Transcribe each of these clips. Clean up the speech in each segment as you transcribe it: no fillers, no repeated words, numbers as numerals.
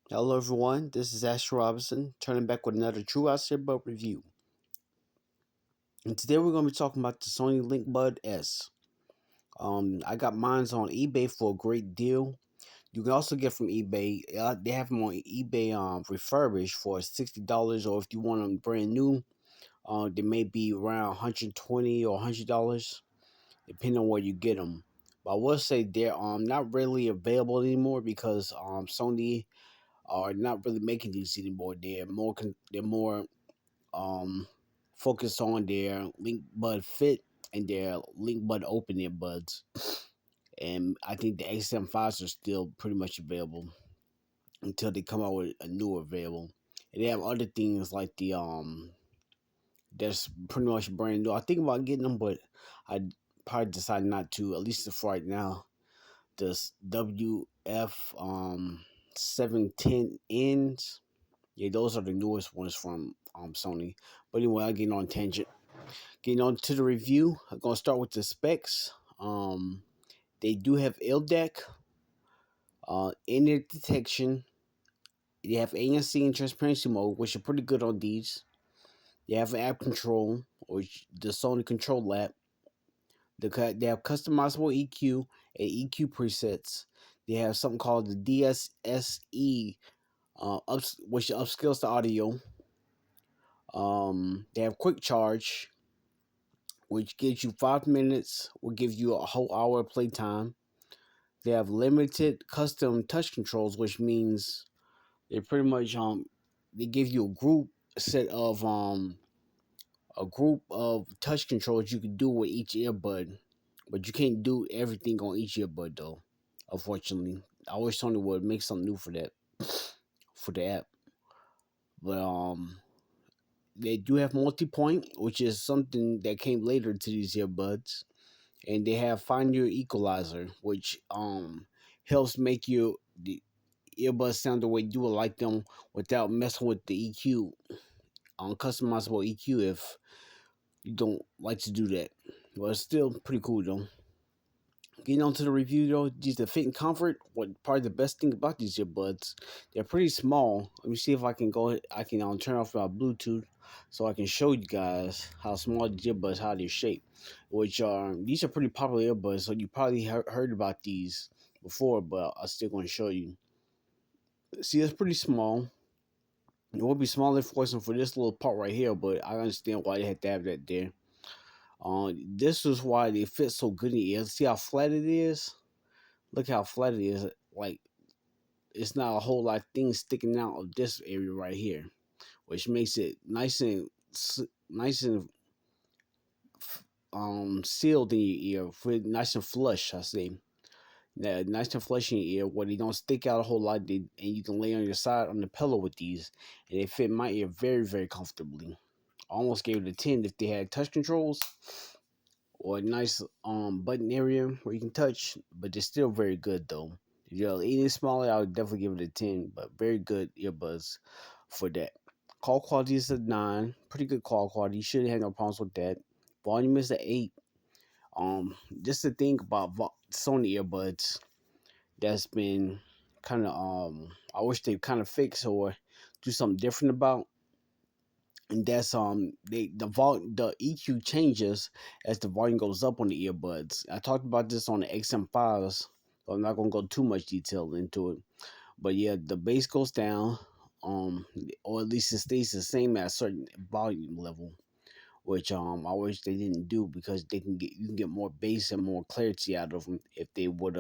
Hello everyone, this is Asher Robinson, turning back with another True Out Earbud review. And today we're going to be talking about the Sony Linkbuds S. I got mine on eBay for a great deal. You can also get from eBay. They have them on eBay refurbished for $60, or if you want them brand new, they may be around 120 or $100, depending on where you get them. But I will say they're not really available anymore because Sony are not really making these anymore. They're more um focused on their link bud fit and their link bud open earbuds. And I think the XM5s are still pretty much available until they come out with a newer available. And they have other things like the that's pretty much brand new. I think about getting them, but I probably decide not to, at least for right now. This WF 710 ends. Yeah, those are the newest ones from Sony. But anyway, I'm getting on tangent. Getting on to the review, I'm gonna start with the specs. They do have LDEC, in detection. They have ANC and transparency mode, which are pretty good on these. They have an app control, which the Sony Control app. They have customizable EQ and EQ presets. They have something called the DSSE, which upscales the audio. They have quick charge, which gives you 5 minutes, will give you a whole hour of playtime. They have limited custom touch controls, which means they pretty much they give you a group of touch controls you can do with each earbud, but you can't do everything on each earbud though. Unfortunately, I wish Sony would make something new for that for the app, but they do have multi-point, which is something that came later to these earbuds, and they have find your equalizer, which helps make the earbuds sound the way you would like them without messing with the EQ, customizable EQ if you don't like to do that. But it's still pretty cool though. Getting on to the review though, these the fit and comfort. What probably the best thing about these earbuds? They're pretty small. Let me see if I can go. I can turn off my Bluetooth so I can show you guys how small these earbuds, how they're shaped. Which are these are pretty popular earbuds, so you probably heard about these before, but I'm still going to show you. See, it's pretty small. It would be smaller for for this little part right here, but I understand why they had to have that there. This is why they fit so good in the ear. See how flat it is? Look how flat it is. Like it's not a whole lot of things sticking out of this area right here, which makes it nice and sealed in your ear, nice and flush. I say that nice and flush in your ear, where they don't stick out a whole lot, and you can lay on your side on the pillow with these, and they fit my ear very comfortably. I almost gave it a 10 if they had touch controls or a nice button area where you can touch, but they're still very good though. If you're any smaller, I would definitely give it a 10, but very good earbuds for that. Call quality is a 9, pretty good call quality. You shouldn't have no problems with that. Volume is a 8. Just the thing about Sony earbuds that's been kind of I wish they kind of fix or do something different about, and that's the EQ changes as the volume goes up on the earbuds. I talked about this on the XM5s, so I'm not gonna go too much detail into it. But yeah, the bass goes down, or at least it stays the same at a certain volume level, which I wish they didn't do because you can get more bass and more clarity out of them if they would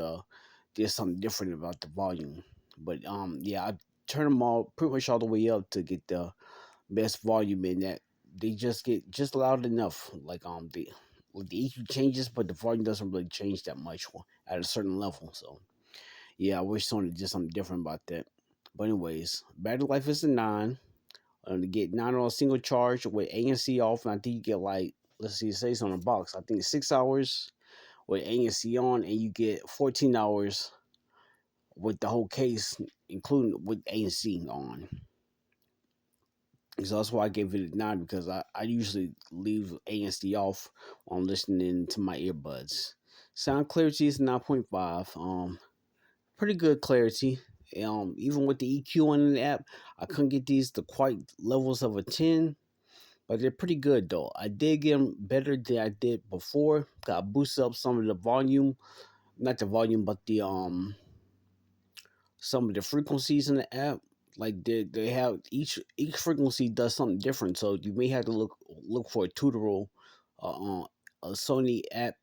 did something different about the volume. But yeah, I turn them all pretty much all the way up to get the best volume in that they just get just loud enough. Like the EQ changes, but the volume doesn't really change that much at a certain level. So yeah, I wish Sony did something different about that. But anyways, battery life is a 9. To get 9 on a single charge with ANC off, and I think you get like, let's see, it says on the box, I think 6 hours with ANC on, and you get 14 hours with the whole case, including with ANC on. So that's why I gave it a 9, because I usually leave ANC off when I'm listening to my earbuds. Sound clarity is 9.5. Pretty good clarity. Even with the EQ on the app, I couldn't get these to quite levels of a 10, but they're pretty good though. I did get them better than I did before. Got boosted up some of the volume, not the volume, but the some of the frequencies in the app. Like they have each frequency does something different, so you may have to look for a tutorial, a Sony app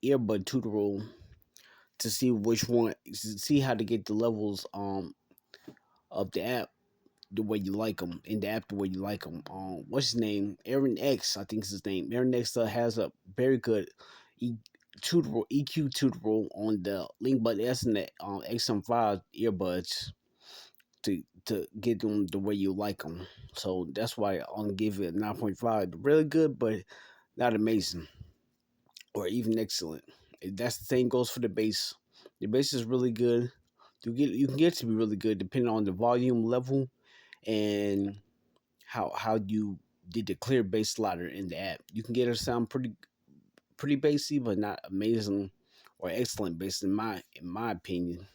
earbud tutorial to see which one, see how to get the levels of the app the way you like them, in the app the way you like them. What's his name? Aaron X, I think is his name. Aaron X has a very good e- tutorial, EQ tutorial on the Linkbuds S and the XM5 earbuds to get them the way you like them. So that's why I'm gonna give it a 9.5. Really good, but not amazing or even excellent. That's the same goes for the bass. The bass is really good. You can get to be really good depending on the volume level and how you did the clear bass slider in the app. You can get it to sound pretty bassy, but not amazing or excellent bass in my opinion.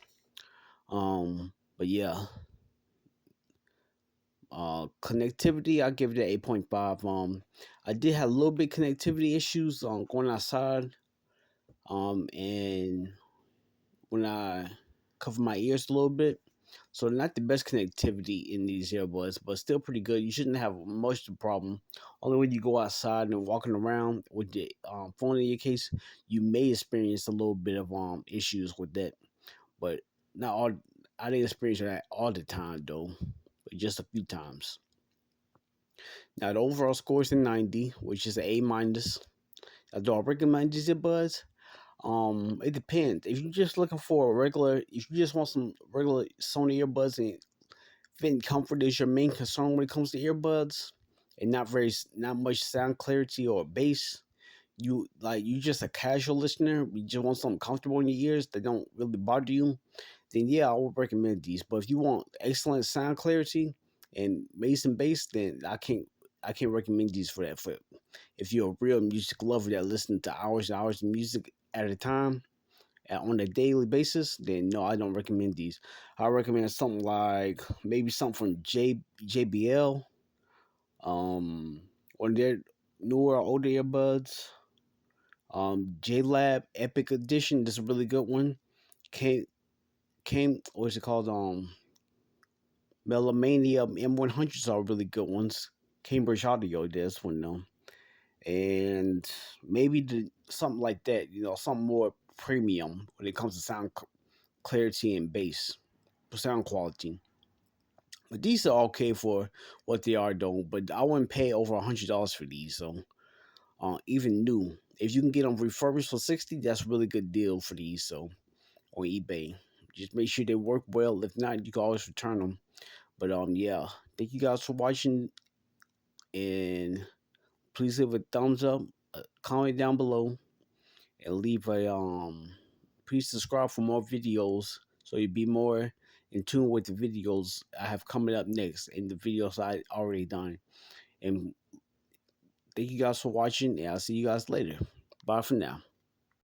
But yeah, connectivity, I give it an 8.5. I did have a little bit connectivity issues going outside. And when I cover my ears a little bit. So not the best connectivity in these earbuds, but still pretty good. You shouldn't have much of a problem. Only when you go outside and walking around with the phone in your case, you may experience a little bit of issues with that. But not all. I didn't experience that all the time though, but just a few times. Now the overall score is a 90, which is an A minus. Do I recommend these earbuds? It depends. If you're just looking for a regular, if you just want some regular Sony earbuds and fit and comfort is your main concern when it comes to earbuds, and not much sound clarity or bass, you just a casual listener, you just want something comfortable in your ears that don't really bother you, then yeah, I would recommend these. But if you want excellent sound clarity and bass and bass, then I can't recommend these for that. For if you're a real music lover that listens to hours and hours of music at a time on a daily basis, then no, I don't recommend these. I recommend something like maybe something from JBL, one of their newer older earbuds. JLab Epic Edition, this is a really good one. Came what's it called? Melamania M100s are really good ones. Cambridge Audio, this one though. And maybe something like that, something more premium when it comes to sound clarity and bass, sound quality. But these are okay for what they are, though. But I wouldn't pay over $100 for these. So, even new, if you can get them refurbished for 60, that's a really good deal for these. So, on eBay, just make sure they work well. If not, you can always return them. But yeah, thank you guys for watching, and please leave a thumbs up, comment down below, and leave a please subscribe for more videos so you'll be more in tune with the videos I have coming up next and the videos I already done. And thank you guys for watching, and I'll see you guys later. Bye for now.